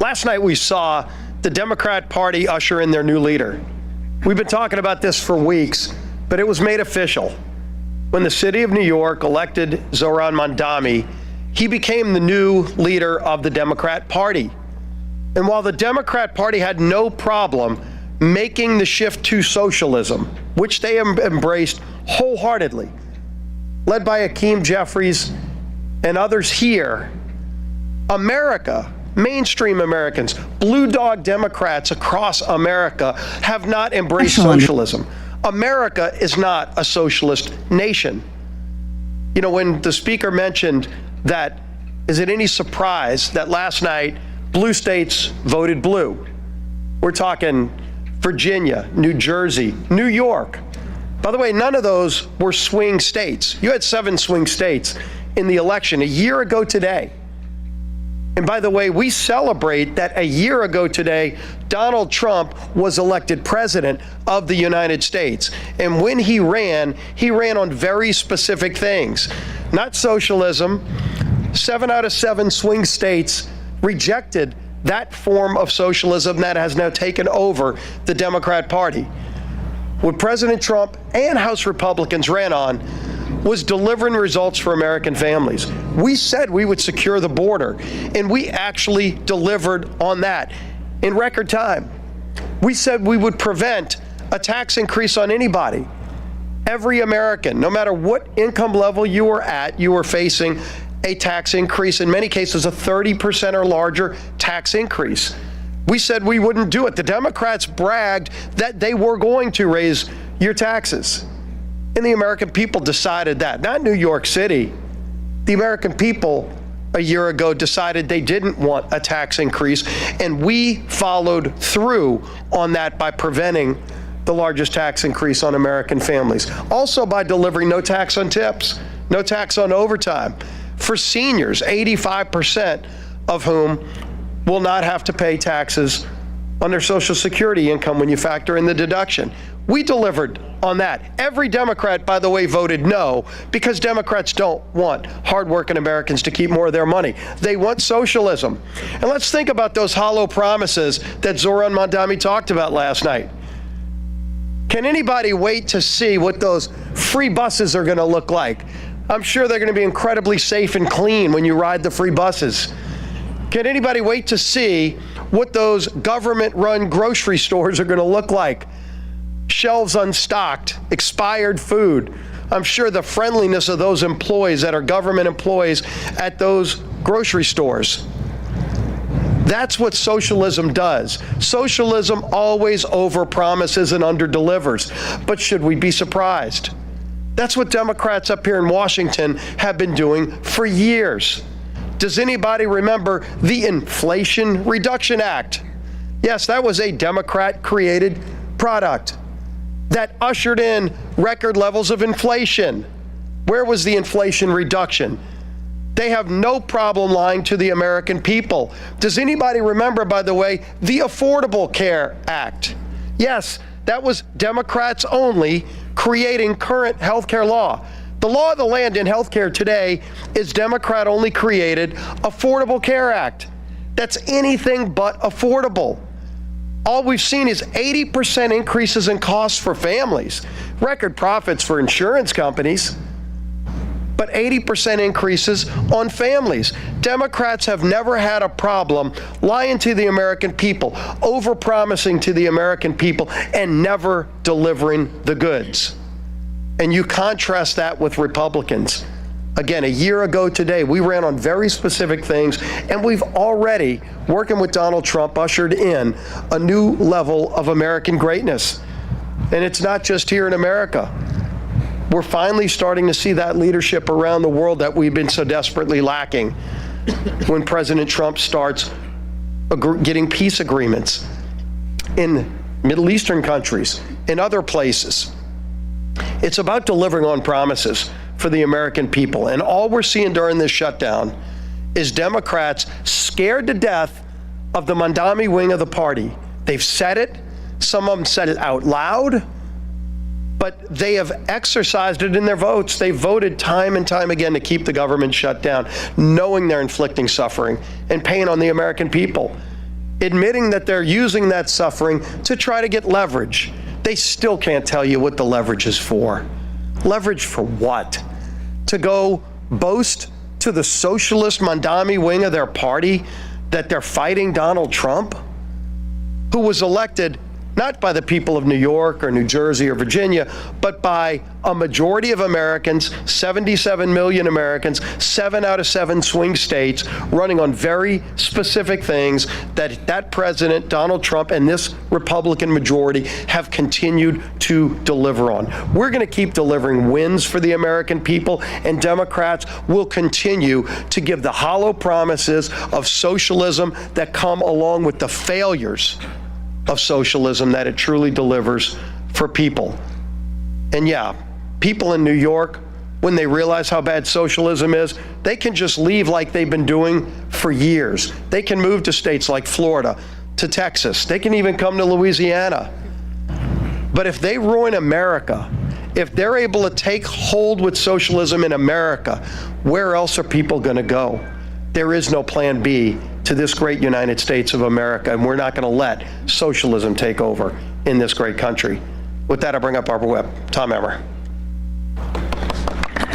Last night we saw the Democrat Party usher in their new leader. We've been talking about this for weeks, but it was made official. When the city of New York elected Zohran Mamdani, he became the new leader of the Democrat Party. And while the Democrat Party had no problem making the shift to socialism, which they embraced wholeheartedly, led by Hakeem Jeffries and others here, America, mainstream Americans, blue dog Democrats across America have not embraced socialism. America is not a socialist nation. You know, when the speaker mentioned that, is it any surprise that last night blue states voted blue? We're talking Virginia, New Jersey, New York. By the way, none of those were swing states. You had 7 swing states in the election a year ago today. And by the way, we celebrate that a year ago today, Donald Trump was elected president of the United States. And when he ran on very specific things, not socialism. 7 out of 7 swing states rejected that form of socialism that has now taken over the Democrat Party. What President Trump and House Republicans ran on was delivering results for American families. We said we would secure the border, and we actually delivered on that in record time. We said we would prevent a tax increase on anybody. Every American, no matter what income level you were at, you were facing a tax increase, in many cases a 30% or larger tax increase. We said we wouldn't do it. The Democrats bragged that they were going to raise your taxes. And the American people decided that, not New York City. The American people a year ago decided they didn't want a tax increase, and we followed through on that by preventing the largest tax increase on American families. Also by delivering no tax on tips, no tax on overtime for seniors, 85% of whom will not have to pay taxes on their Social Security income when you factor in the deduction. We delivered on that. Every Democrat, by the way, voted no, because Democrats don't want hardworking Americans to keep more of their money. They want socialism. And let's think about those hollow promises that Zohran Mamdani talked about last night. Can anybody wait to see what those free buses are going to look like? I'm sure they're going to be incredibly safe and clean when you ride the free buses. Can anybody wait to see what those government-run grocery stores are going to look like? Shelves unstocked, expired food. I'm sure the friendliness of those employees that are government employees at those grocery stores. That's what socialism does. Socialism always overpromises and underdelivers. But should we be surprised? That's what Democrats up here in Washington have been doing for years. Does anybody remember the Inflation Reduction Act? Yes, that was a Democrat-created product that ushered in record levels of inflation. Where was the inflation reduction? They have no problem lying to the American people. Does anybody remember, by the way, the Affordable Care Act? Yes, that was Democrats only creating current health care law. The law of the land in healthcare today is Democrat-only created Affordable Care Act. That's anything but affordable. All we've seen is 80% increases in costs for families, record profits for insurance companies, but 80% increases on families. Democrats have never had a problem lying to the American people, overpromising to the American people, and never delivering the goods. And you contrast that with Republicans. Again, a year ago today, we ran on very specific things, and we've already, working with Donald Trump, ushered in a new level of American greatness. And it's not just here in America. We're finally starting to see that leadership around the world that we've been so desperately lacking when President Trump starts getting peace agreements in Middle Eastern countries, in other places. It's about delivering on promises for the American people. And all we're seeing during this shutdown is Democrats scared to death of the Mamdani wing of the party. They've said it. Some of them said it out loud. But they have exercised it in their votes. They voted time and time again to keep the government shut down, knowing they're inflicting suffering and pain on the American people. admitting that they're using that suffering to try to get leverage. They still can't tell you what the leverage is for. Leverage for what? To go boast to the socialist Mamdani wing of their party that they're fighting Donald Trump, who was elected not by the people of New York or New Jersey or Virginia, but by a majority of Americans, 77 million Americans, 7 out of 7 swing states, running on very specific things that President Donald Trump and this Republican majority have continued to deliver on. We're going to keep delivering wins for the American people, and Democrats will continue to give the hollow promises of socialism that come along with the failures of socialism that it truly delivers for people. And yeah, people in New York, when they realize how bad socialism is, they can just leave like they've been doing for years. They can move to states like Florida, to Texas. They can even come to Louisiana. But if they ruin America, if they're able to take hold with socialism in America, where else are people going to go? There is no plan B to this great United States of America, and we're not going to let socialism take over in this great country. With that, I bring up our whip, Tom Emmer.